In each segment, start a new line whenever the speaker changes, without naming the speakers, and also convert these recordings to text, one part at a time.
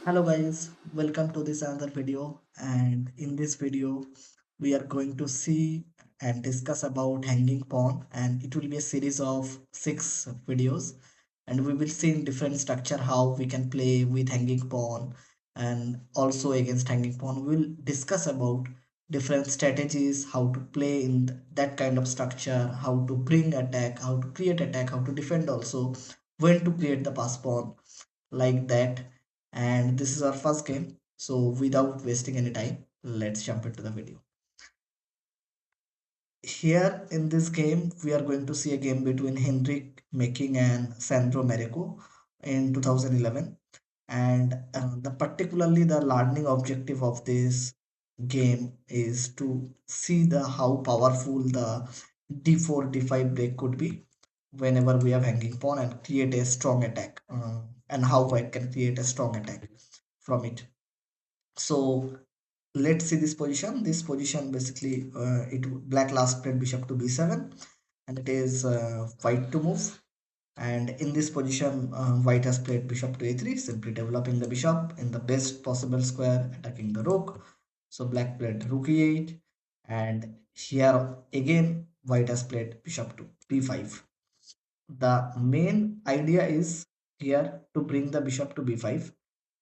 Hello guys, welcome to this another video, and in this video we are going to see and discuss about hanging pawn, and it will be a series of 6 videos, and we will see in different structure how we can play with hanging pawn and also against hanging pawn. We will discuss about different strategies, how to play in that kind of structure, how to bring attack, how to create attack, how to defend also, when to create the pass pawn like that. And this is our first game, so without wasting any time, let's jump into the video. Here in this game we are going to see a game between Henrik Making and Sandro Marico in 2011. And the particularly the learning objective of this game is to see the how powerful the d4 d5 break could be whenever we have hanging pawn and create a strong attack, and how white can create a strong attack from it. So let's see this position. This position basically, it black last played bishop to b7, and it is white to move. And in this position, white has played bishop to a3, simply developing the bishop in the best possible square, attacking the rook. So black played rook e8, and here again white has played bishop to b5. The main idea is here to bring the bishop to b5.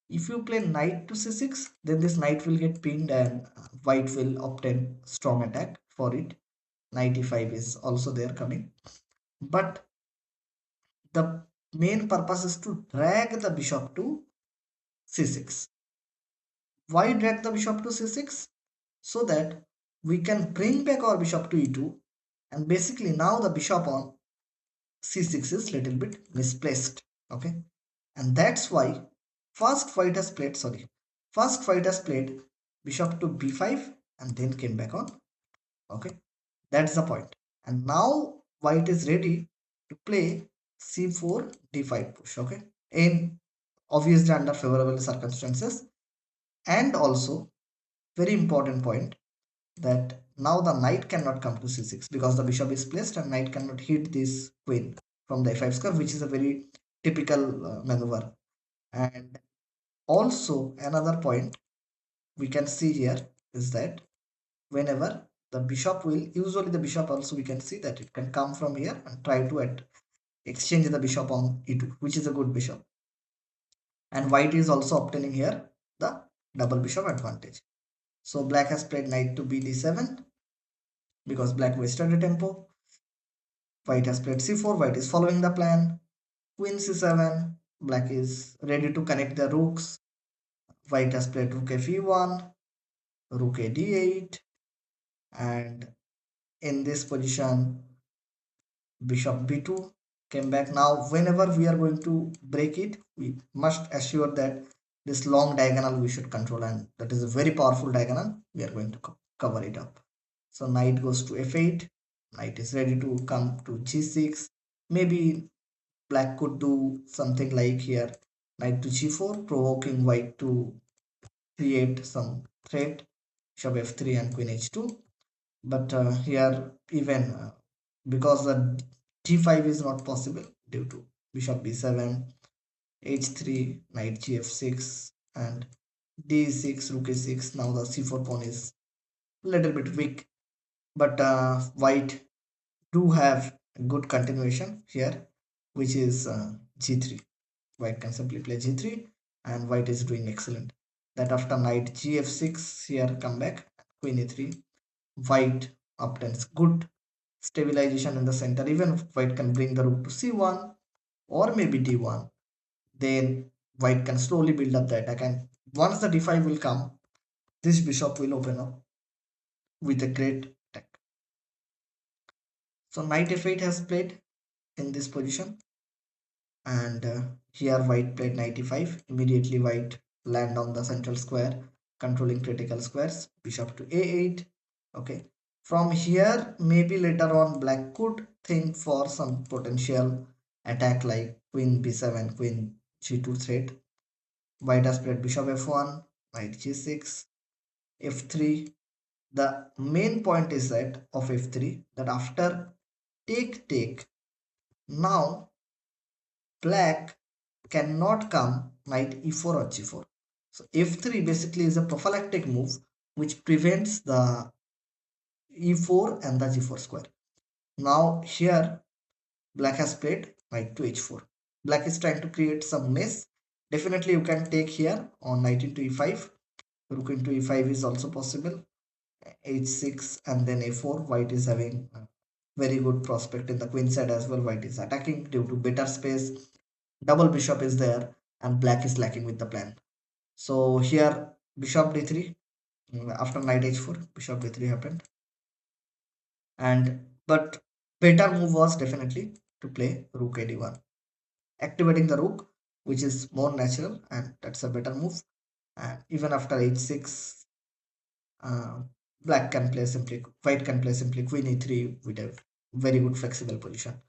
If you play knight to c6, then this knight will get pinned and white will obtain strong attack for it. Knight e5 is also there coming. But the main purpose is to drag the bishop to c6. Why drag the bishop to c6? So that we can bring back our bishop to e2, and basically now the bishop on c6 is little bit misplaced. Okay, and that's why first white has played bishop to b5 and then came back on. Okay, that's the point. And now white is ready to play c4 d5 push. Okay, in obviously under favorable circumstances. And also very important point, that now the knight cannot come to c6 because the bishop is placed and knight cannot hit this queen from the f5 square, which is a very typical maneuver. And also another point we can see here is that whenever the bishop will, usually the bishop also we can see that it can come from here and try to exchange the bishop on e2, which is a good bishop. And white is also obtaining here the double bishop advantage. So black has played knight to bd7 because black wasted a tempo. White has played c4, white is following the plan. Queen c7, black is ready to connect the rooks. White has played rook fe1, rook a d8, and in this position bishop b2 came back. Now whenever we are going to break it, we must assure that this long diagonal we should control, and that is a very powerful diagonal. We are going to cover it up. So knight goes to f8, knight is ready to come to g6. Maybe black could do something like here knight to g4, provoking white to create some threat, bishop f3 and queen h2. But here even because the d5 is not possible due to bishop b7, h3, knight gf6, and d6, rook e6. Now the c4 pawn is a little bit weak, but white do have a good continuation here, which is g3. White can simply play g3, and white is doing excellent. That after knight gf6, here come back queen e3, white obtains good stabilization in the center. Even white can bring the rook to c1 or maybe d1, then white can slowly build up the attack, and once the d5 will come, this bishop will open up with a great attack. So knight f8 has played in this position, and here white played knight e5. Immediately white land on the central square, controlling critical squares, bishop to a8. Okay, from here maybe later on black could think for some potential attack like queen b7, queen g2 threat. White has played bishop f1, knight g6, f3. The main point is that of f3, that after take, now black cannot come knight e4 or g4. So f3 basically is a prophylactic move which prevents the e4 and the g4 square. Now here black has played knight to h4. Black is trying to create some mess. Definitely you can take here on knight into e5. Rook into e5 is also possible. H6 and then a4. White is having a very good prospect in the queen side as well. White is attacking due to better space. Double bishop is there and black is lacking with the plan. So here bishop d3, after knight h4 bishop d3 happened, and but better move was definitely to play rook ad1, activating the rook, which is more natural and that's a better move. And even after h6, uh, black can play simply, white can play simply queen e3 with a very good flexible position.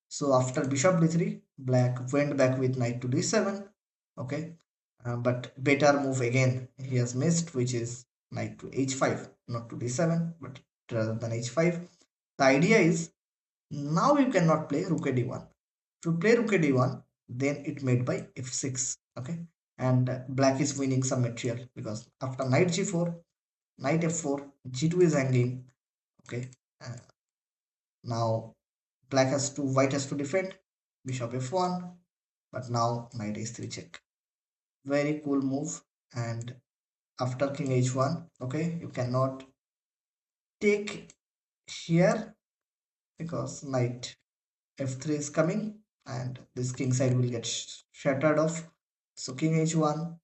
So after bishop d3, black went back with knight to d7. Okay, but better move again he has missed, which is knight to h5, not to d7, but rather than h5. The idea is now you cannot play rook a d1. To play rook a d1, then it made by f6. Okay, and black is winning some material because after knight g4, knight f4, g2 is hanging. Okay, uh, now black has to, white has to defend. Bishop f1, but now knight h3 check. Very cool move. And after king h1, okay, you cannot take here because knight f3 is coming and this king side will get shattered off. So king h1,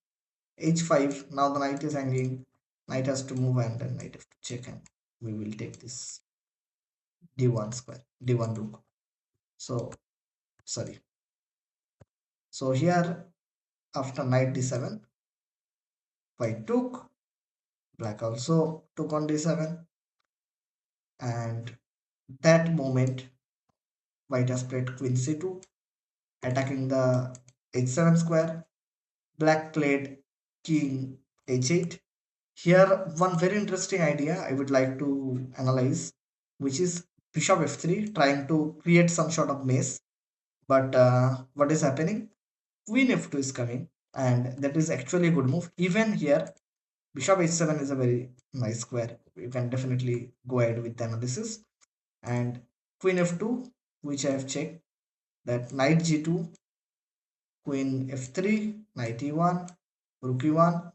h5. Now the knight is hanging. Knight has to move and then knight f2 check, and we will take this d1 square, d1 rook. So sorry. So here after knight d7, white took, black also took on d7, and that moment white has played queen c2, attacking the h7 square. Black played king h8. Here one very interesting idea I would like to analyze, which is bishop f3 trying to create some sort of maze. But what is happening? Queen f2 is coming, and that is actually a good move. Even here bishop h7 is a very nice square. You can definitely go ahead with the analysis. And queen f2, which I have checked, that knight g2, queen f3, knight e1, rook e1.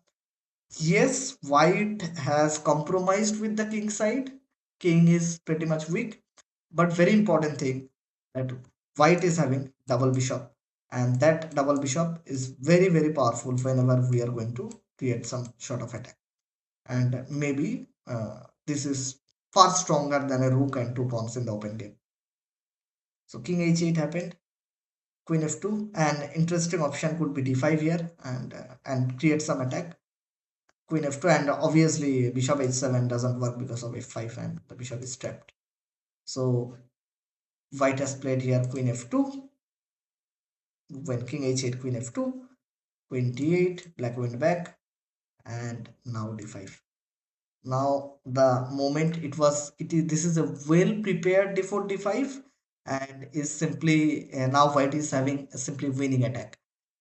Yes, white has compromised with the king side. King is pretty much weak, but very important thing that white is having double bishop, and that double bishop is very powerful whenever we are going to create some sort of attack. And maybe this is far stronger than a rook and two pawns in the open game. So king h8 happened, queen f2, an interesting option could be d5 here and create some attack. Queen f2, and obviously bishop h7 doesn't work because of f5 and the bishop is trapped. So white has played here queen f2, when king h8, queen f2, queen d8, black went back, and now d5. Now the moment it is, this is a well prepared d4 d5, and is simply now white is having a simply winning attack,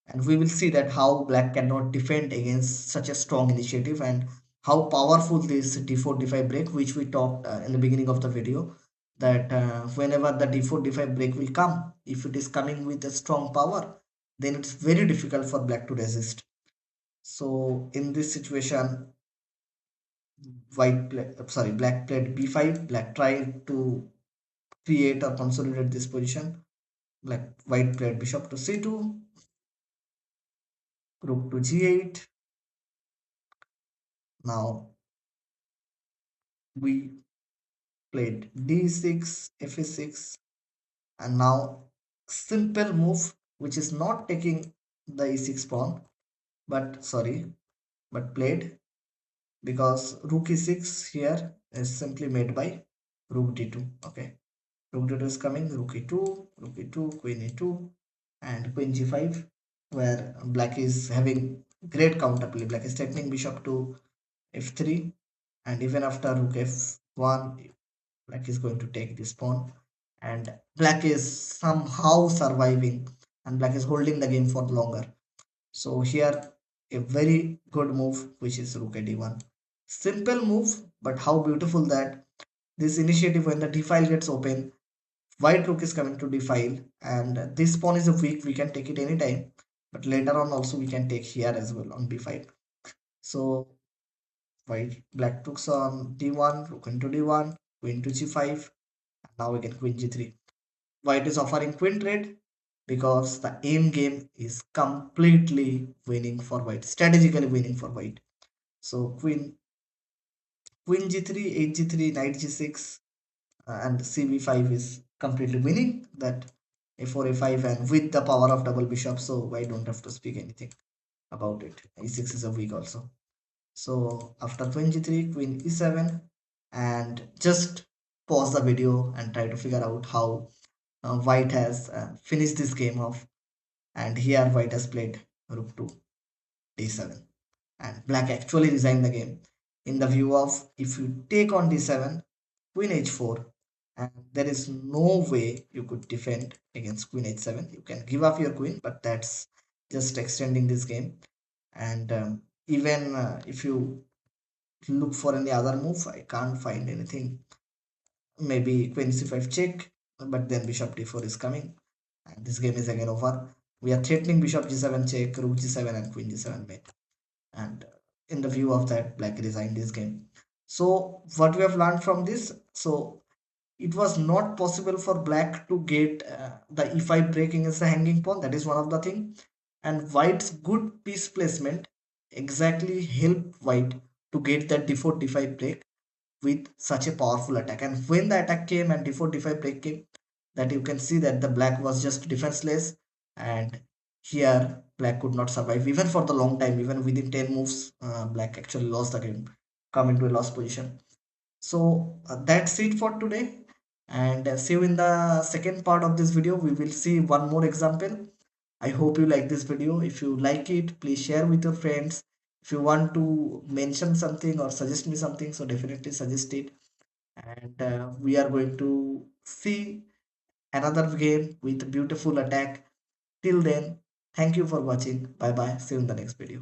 and we will see that how black cannot defend against such a strong initiative, and how powerful this d4 d5 break, which we talked in the beginning of the video, that whenever the d4 d5 break will come, if it is coming with a strong power, then it's very difficult for black to resist. So in this situation, black played b5. Black tried to create or consolidate this position. White played bishop to c2, rook to g8. Now we played d6, f6, and now simple move which is not taking the e6 pawn, but played, because rook e6 here is simply made by rook d2. Okay, rook d2 is coming, rook e2, rook e2, queen e2, and queen g5, where black is having great counterplay. Black is threatening bishop to f3, and even after rook f1, black is going to take this pawn, and black is somehow surviving, and black is holding the game for longer. So here a very good move, which is rook at d1. Simple move, but how beautiful that this initiative when the d file gets open, white rook is coming to d file, and this pawn is a weak. We can take it anytime, but later on also we can take here as well on b5. So white black rooks on d1, rook into d1, queen to g5. Now we can queen g3. White is offering queen trade because the aim game is completely winning for white, strategically winning for white. So queen g3, h g3, knight g6, and cb5 is completely winning that a4 a5, and with the power of double bishop, so I don't have to speak anything about it. e6 is a weak also. So after queen g3, queen e7, and just pause the video and try to figure out how white has finished this game off. And here white has played rook to d7, and black actually resigned the game in the view of, if you take on d7, queen h4, and there is no way you could defend against queen h7. You can give up your queen, but that's just extending this game. And even if you look for any other move, I can't find anything. Maybe queen c5 check, but then bishop d4 is coming, and this game is again over. We are threatening bishop g7 check, rook g7, and queen g7 mate. And in the view of that, black resigned this game. So what we have learned from this, so it was not possible for black to get the e5 break against the hanging pawn. That is one of the thing. And white's good piece placement exactly helped white to get that d4 d5 break with such a powerful attack. And when the attack came and d4 d5 break came, that you can see that the black was just defenseless, and here black could not survive even for the long time. Even within 10 moves, black actually lost the game, come into a lost position. So that's it for today, and see you in the second part of this video. We will see one more example. I hope you like this video. If you like it, please share with your friends. If you want to mention something or suggest me something, so definitely suggest it. And we are going to see another game with beautiful attack. Till then, thank you for watching. Bye bye. See you in the next video.